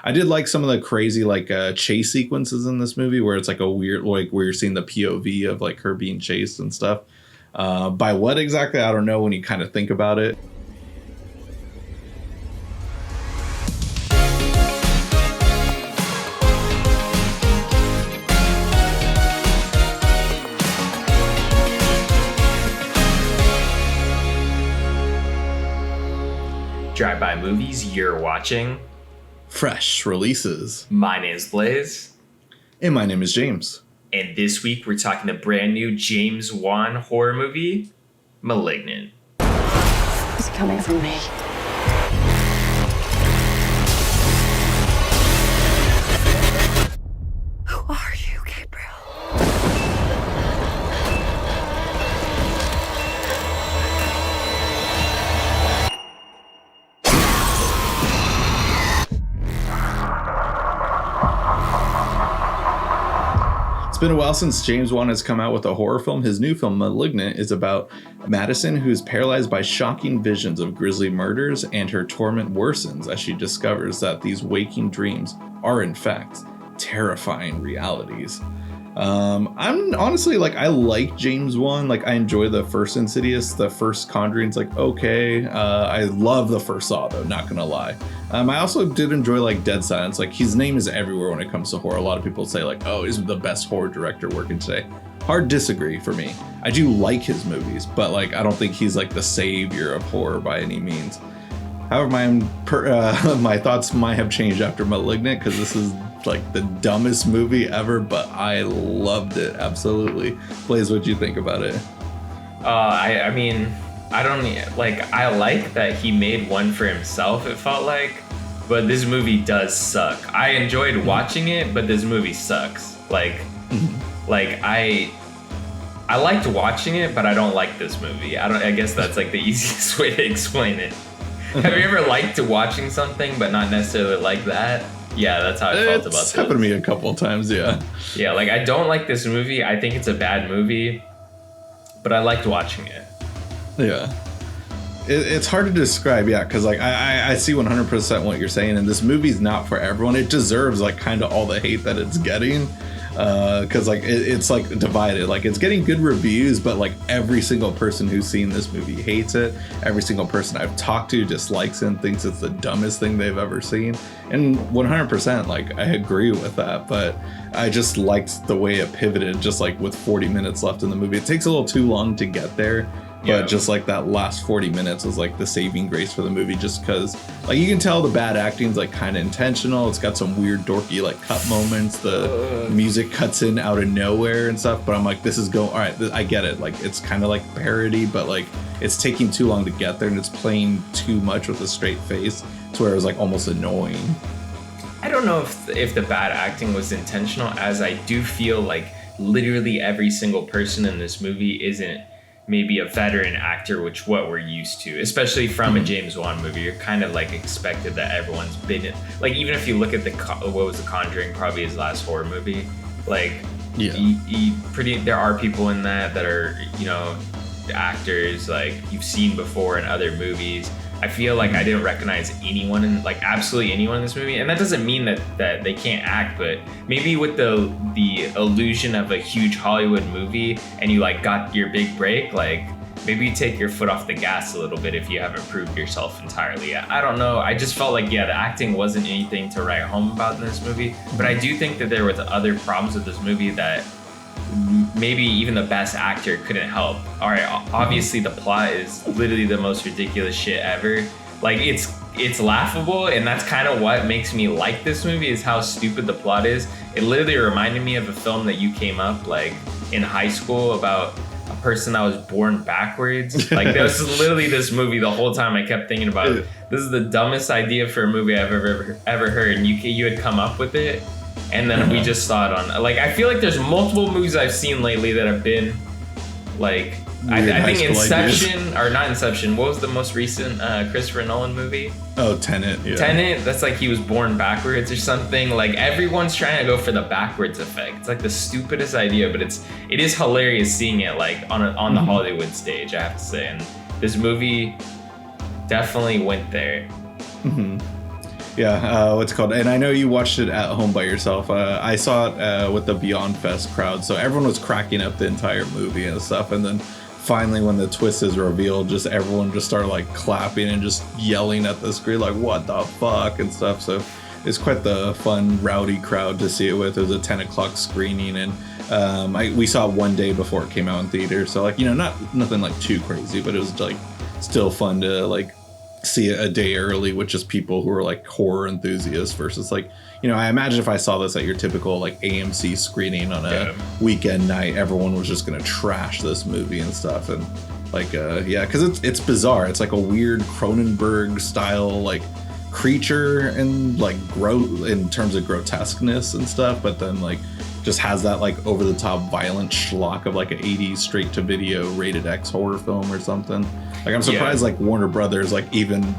I did like some of the crazy like chase sequences in this movie where it's like a weird, like where you're seeing the POV of like her being chased and stuff. By what exactly, I don't know when you kind of think about it. Drive-by movies you're watching. Fresh releases. My name's Blaze. And my name is James. And this week we're talking the brand new James Wan horror movie, Malignant. It's coming from me. Who are you, Gabriel? It's been a while since James Wan has come out with a horror film. His new film, Malignant, is about Madison, who's paralyzed by shocking visions of grisly murders, and her torment worsens as she discovers that these waking dreams are, in fact, terrifying realities. I'm honestly, like, I like James Wan. Like, I enjoy the first Insidious, the first Conjuring's like, okay. I love the first Saw, though, not gonna lie. I also did enjoy, like, Dead Silence. Like, his name is everywhere when it comes to horror. A lot of people say, like, oh, he's the best horror director working today. Hard disagree for me. I do like his movies, but, like, I don't think he's, like, the savior of horror by any means. However, my thoughts might have changed after Malignant, because this is like the dumbest movie ever, but I loved it absolutely. Blaze, what'd you think about it? I mean, I don't like. I like that he made one for himself. It felt like, but this movie does suck. I enjoyed watching it, but this movie sucks. Like I liked watching it, but I don't like this movie. I guess that's like the easiest way to explain it. Have you ever liked watching something, but not necessarily like that? Yeah, that's how I felt about this. It's happened to me a couple of times, yeah. Yeah, like, I don't like this movie. I think it's a bad movie, but I liked watching it. Yeah. It's hard to describe, yeah, because, like, I see 100% what you're saying, and this movie's not for everyone. It deserves, like, kind of all the hate that it's getting, because, like, it's, like, divided. Like, it's getting good reviews, but, like, every single person who's seen this movie hates it. Every single person I've talked to dislikes it and thinks it's the dumbest thing they've ever seen. And 100%, like, I agree with that, but I just liked the way it pivoted, just, like, with 40 minutes left in the movie. It takes a little too long to get there. But just like that last 40 minutes was like the saving grace for the movie, just because like you can tell the bad acting's like kind of intentional. It's got some weird dorky like cut moments. The music cuts in out of nowhere and stuff. But I'm like, this is all right. I get it. Like it's kind of like parody, but like it's taking too long to get there and it's playing too much with a straight face to where it was like almost annoying. I don't know if the bad acting was intentional, as I do feel like literally every single person in this movie isn't maybe a veteran actor, which what we're used to, especially from a James Wan movie. You're kind of like expected that everyone's been in, like, even if you look at what was The Conjuring, probably his last horror movie, like there are people in that are, you know, actors like you've seen before in other movies. I feel like I didn't recognize anyone in, like, absolutely anyone in this movie, and that doesn't mean that they can't act, but maybe with the illusion of a huge Hollywood movie and you like got your big break, like maybe you take your foot off the gas a little bit if you haven't proved yourself entirely. I don't know. I just felt like, the acting wasn't anything to write home about in this movie, but I do think that there were other problems with this movie that maybe even the best actor couldn't help. All right, obviously the plot is literally the most ridiculous shit ever. Like it's laughable, and that's kind of what makes me like this movie, is how stupid the plot is. It literally reminded me of a film that you came up like in high school about a person that was born backwards. Like that was literally this movie the whole time. I kept thinking about it. This is the dumbest idea for a movie I've ever heard, and you had come up with it. And then we just saw it on, like, I feel like there's multiple movies I've seen lately that have been, like, I think Inception, or not Inception, what was the most recent Christopher Nolan movie? Oh, Tenet, yeah. Tenet, that's like he was born backwards or something. Like, everyone's trying to go for the backwards effect. It's like the stupidest idea, but it is hilarious seeing it, like, on the Hollywood stage, I have to say. And this movie definitely went there. Mm-hmm. Yeah, what's it called? And I know you watched it at home by yourself. I saw it with the Beyond Fest crowd, so everyone was cracking up the entire movie and stuff. And then finally, when the twist is revealed, just everyone just started like clapping and just yelling at the screen, like "What the fuck" and stuff. So it's quite the fun, rowdy crowd to see it with. It was a 10 o'clock screening, and we saw it one day before it came out in theater. So like, you know, nothing like too crazy, but it was like still fun to like see it a day early with just people who are like horror enthusiasts versus like, you know, I imagine if I saw this at your typical like AMC screening on a weekend night, everyone was just gonna trash this movie and stuff. And like yeah, because it's bizarre. It's like a weird Cronenberg style like creature and like in terms of grotesqueness and stuff, but then like just has that like over the top violent schlock of like an 80s straight to video rated X horror film or something. Like I'm surprised like Warner Brothers like even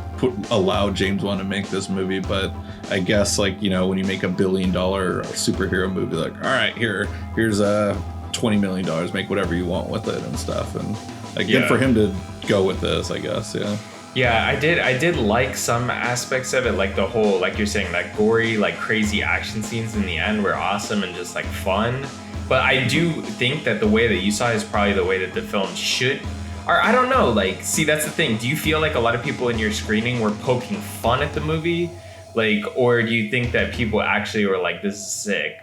allowed James Wan to make this movie, but I guess like, you know, when you make $1 billion superhero movie, like, all right, here's $20 million, make whatever you want with it and stuff. And like good for him to go with this, I guess. Yeah, I did like some aspects of it, like the whole, like you're saying, like gory, like crazy action scenes in the end were awesome and just like fun. But I do think that the way that you saw it is probably the way that the film should, or I don't know, like, see, that's the thing. Do you feel like a lot of people in your screening were poking fun at the movie? Like, or do you think that people actually were like, this is sick?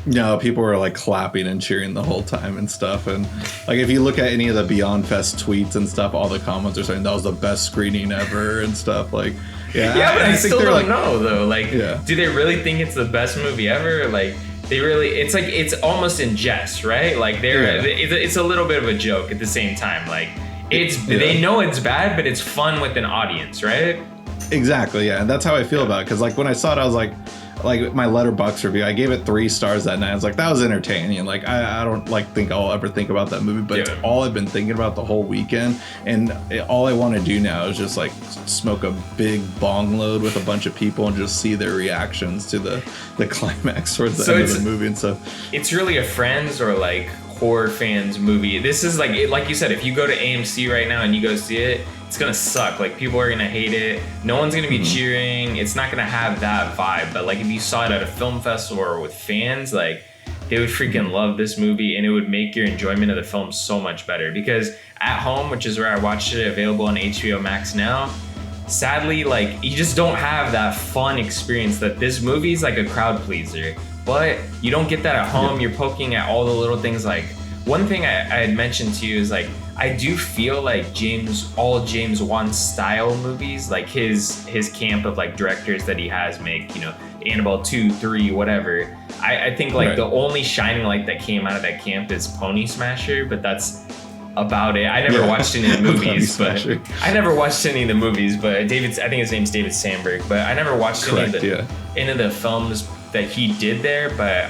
No, people were like clapping and cheering the whole time and stuff. And like if you look at any of the Beyond Fest tweets and stuff, all the comments are saying that was the best screening ever and stuff. Like, yeah, but I still don't know though. Like, do they really think it's the best movie ever? Like, they really, it's like, it's almost in jest, right? Like it's a little bit of a joke at the same time. Like they know it's bad, but it's fun with an audience, right? Exactly. Yeah. And that's how I feel about it. Cause like when I saw it, I was like my Letterboxd review, I gave it 3 stars that night. I was like, that was entertaining. Like I don't like think I'll ever think about that movie, but it's all I've been thinking about the whole weekend. And all I want to do now is just like smoke a big bong load with a bunch of people and just see their reactions to the climax towards the end of the movie and stuff. It's really a friends or like horror fans movie. This is like you said, if you go to AMC right now and you go see it, it's gonna suck. Like people are gonna hate it. No one's gonna be cheering. It's not gonna have that vibe. But like if you saw it at a film festival or with fans, like they would freaking love this movie, and it would make your enjoyment of the film so much better. Because at home, which is where I watched it, available on HBO Max now, sadly, like you just don't have that fun experience. That this movie is like a crowd pleaser, but you don't get that at home. You're poking at all the little things. Like one thing I had mentioned to you is like, I do feel like James Wan style movies, like his camp of like directors that he has make, you know, Annabelle 2, 3, whatever. I think like the only shining light that came out of that camp is Pony Smasher, but that's about it. I never watched any of the movies, but I think his name's David Sandberg, but I never watched any of the films that he did there, but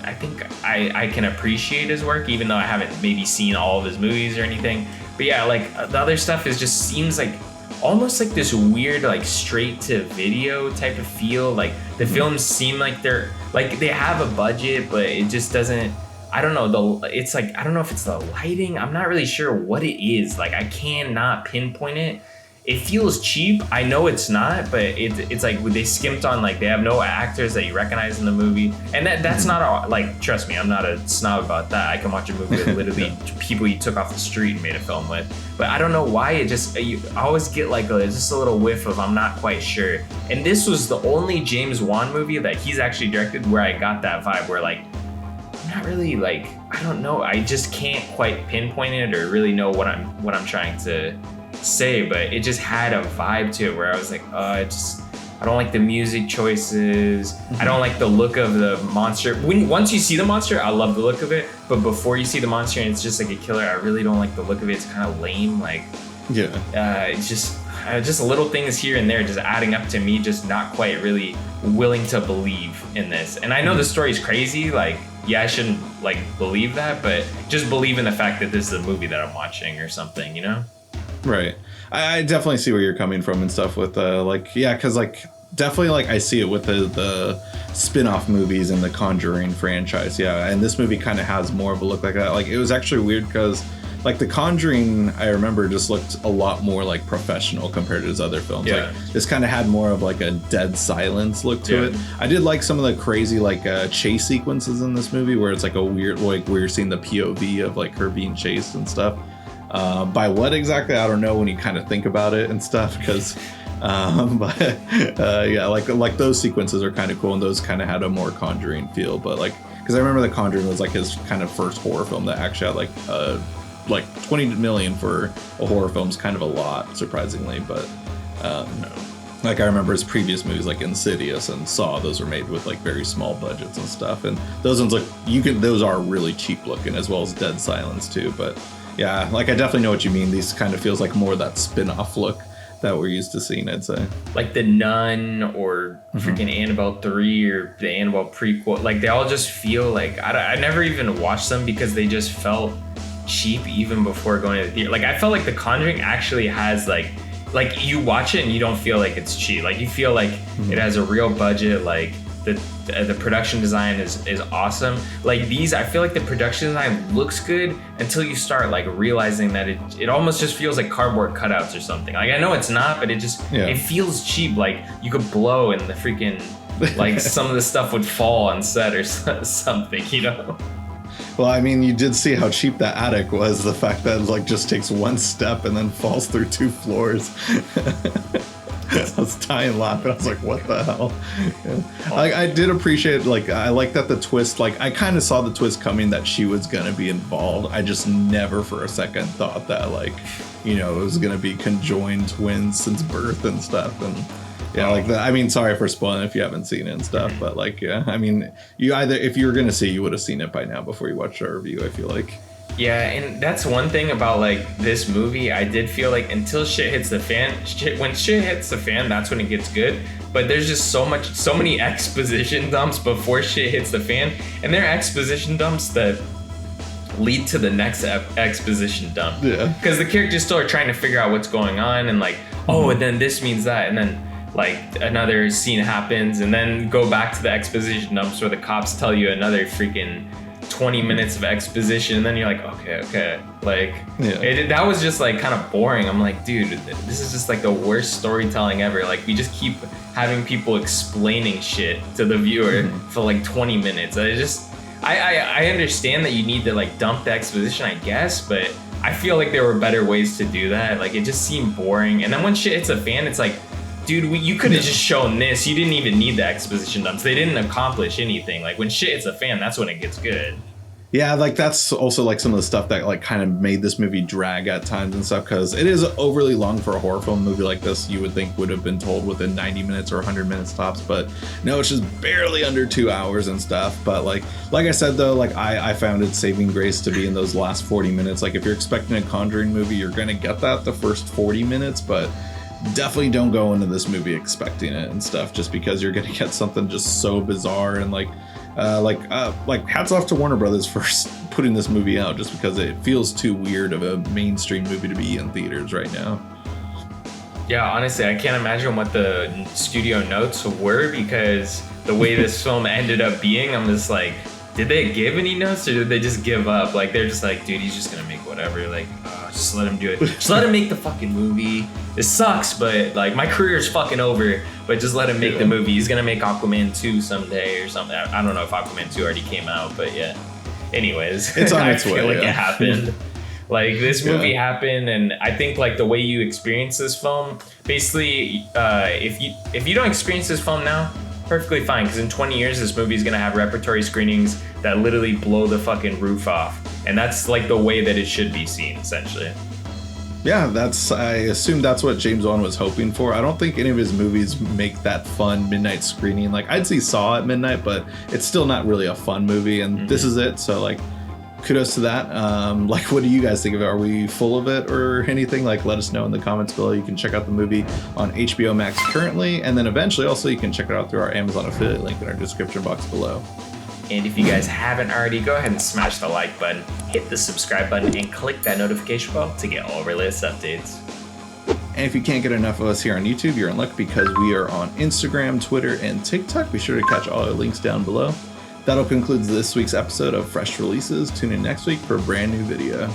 I think I can appreciate his work, even though I haven't maybe seen all of his movies or anything. But yeah, like the other stuff seems like almost like this weird, like straight to video type of feel. Like the films seem like they're like they have a budget, but it just doesn't. I don't know. It's like, I don't know if it's the lighting. I'm not really sure what it is. Like I cannot pinpoint it. It feels cheap. I know it's not, but it's like they skimped on, like they have no actors that you recognize in the movie, and that's not like, trust me, I'm not a snob about that. I can watch a movie with literally people you took off the street and made a film with, but I don't know why it just, you always get like just a little whiff of I'm not quite sure. And this was the only James Wan movie that he's actually directed where I got that vibe where like I'm not really like, I don't know, I just can't quite pinpoint it or really know what I'm trying to say, but it just had a vibe to it where I was like, I don't like the music choices. I don't like the look of the monster. Once you see the monster, I love the look of it, but before you see the monster and it's just like a killer, I really don't like the look of it. It's kind of lame. Like, it's just little things here and there just adding up to me just not quite really willing to believe in this. And I know the story's crazy, like, yeah, I shouldn't like believe that, but just believe in the fact that this is a movie that I'm watching or something, you know? Right. I definitely see where you're coming from and stuff with because like definitely like I see it with the spin-off movies and the Conjuring franchise. Yeah, and this movie kind of has more of a look like that. Like it was actually weird because like The Conjuring, I remember just looked a lot more like professional compared to his other films. Yeah. Like this kind of had more of like a dead silence look to it. I did like some of the crazy like chase sequences in this movie where it's like a weird, like where you're seeing the POV of like her being chased and stuff. By what exactly, I don't know when you kind of think about it and stuff, because yeah, like those sequences are kind of cool, and those kind of had a more Conjuring feel. But like, because I remember The Conjuring was like his kind of first horror film that actually had like 20 million for a horror film is kind of a lot, surprisingly. But like I remember his previous movies like Insidious and Saw, those were made with like very small budgets and stuff, and those ones those are really cheap looking, as well as Dead Silence too. But yeah, like I definitely know what you mean. These kind of feels like more that spin-off look that we're used to seeing, I'd say. Like The Nun or freaking Annabelle 3 or the Annabelle prequel, like they all just feel like, I never even watched them because they just felt cheap even before going to the theater. Like I felt like The Conjuring actually has like you watch it and you don't feel like it's cheap. Like you feel like it has a real budget, like the production design is awesome. Like these, I feel like the production design looks good until you start like realizing that it almost just feels like cardboard cutouts or something. Like I know it's not, but it feels cheap. Like you could blow and the freaking like some of the stuff would fall on set or something, you know? Well, I mean, you did see how cheap that attic was. The fact that it like just takes one step and then falls through 2 floors. I was dying laughing. I was like, what the hell? Yeah. I did appreciate, like, I like that the twist, like, I kind of saw the twist coming that she was going to be involved. I just never for a second thought that, like, you know, it was going to be conjoined twins since birth and stuff. And yeah, like that. I mean, sorry for spoiling if you haven't seen it and stuff, but like, yeah, I mean, you either, if you were going to see, you would have seen it by now before you watched our review, I feel like. Yeah, and that's one thing about like this movie. I did feel like until shit hits the fan, when shit hits the fan, that's when it gets good. But there's just so many exposition dumps before shit hits the fan, and there are exposition dumps that lead to the next exposition dump. Yeah. Because the characters still are trying to figure out what's going on, and like, oh, and then this means that, and then like another scene happens, and then go back to the exposition dumps where the cops tell you another freaking 20 minutes of exposition, and then you're like, okay, like that was just like kind of boring. I'm like, dude, this is just like the worst storytelling ever. Like we just keep having people explaining shit to the viewer for like 20 minutes. I understand that you need to like dump the exposition, I guess, but I feel like there were better ways to do that. Like it just seemed boring. And then when shit hits a fan, it's like, dude, you could have just shown this. You didn't even need the exposition dumps. They didn't accomplish anything. Like when shit hits a fan, that's when it gets good. Yeah, like that's also like some of the stuff that like kind of made this movie drag at times and stuff, because it is overly long for a horror film. Movie like this you would think would have been told within 90 minutes or 100 minutes tops, but no, it's just barely under 2 hours and stuff. But like I said though, like I found it saving grace to be in those last 40 minutes. Like if you're expecting a Conjuring movie, you're gonna get that the first 40 minutes, but definitely don't go into this movie expecting it and stuff, just because you're gonna get something just so bizarre. And like hats off to Warner Brothers for putting this movie out, just because it feels too weird of a mainstream movie to be in theaters right now. Yeah, honestly, I can't imagine what the studio notes were, because the way this film ended up being, I'm just like, did they give any notes or did they just give up? Like they're just like, dude, he's just gonna make whatever. Like, just let him do it. Just let him make the fucking movie. It sucks, but like my career is fucking over. But just let him make the movie. He's gonna make Aquaman 2 someday or something. I don't know if Aquaman 2 already came out, but yeah. Anyways, it's on its way. I feel like it happened. Like this movie happened, and I think like the way you experience this film, basically, if you don't experience this film now, perfectly fine, because in 20 years this movie is gonna have repertory screenings that literally blow the fucking roof off, and that's like the way that it should be seen, essentially. Yeah, I assume that's what James Wan was hoping for. I don't think any of his movies make that fun midnight screening. Like I'd see Saw at midnight, but it's still not really a fun movie, and this is it. So like, kudos to that. Like, what do you guys think of it? Are we full of it or anything? Like, let us know in the comments below. You can check out the movie on HBO Max currently, and then eventually also you can check it out through our Amazon affiliate link in our description box below. And if you guys haven't already, go ahead and smash the like button, hit the subscribe button, and click that notification bell to get all of our latest updates. And if you can't get enough of us here on YouTube, you're in luck, because we are on Instagram, Twitter, and TikTok. Be sure to catch all our links down below. That'll conclude this week's episode of Fresh Releases. Tune in next week for a brand new video.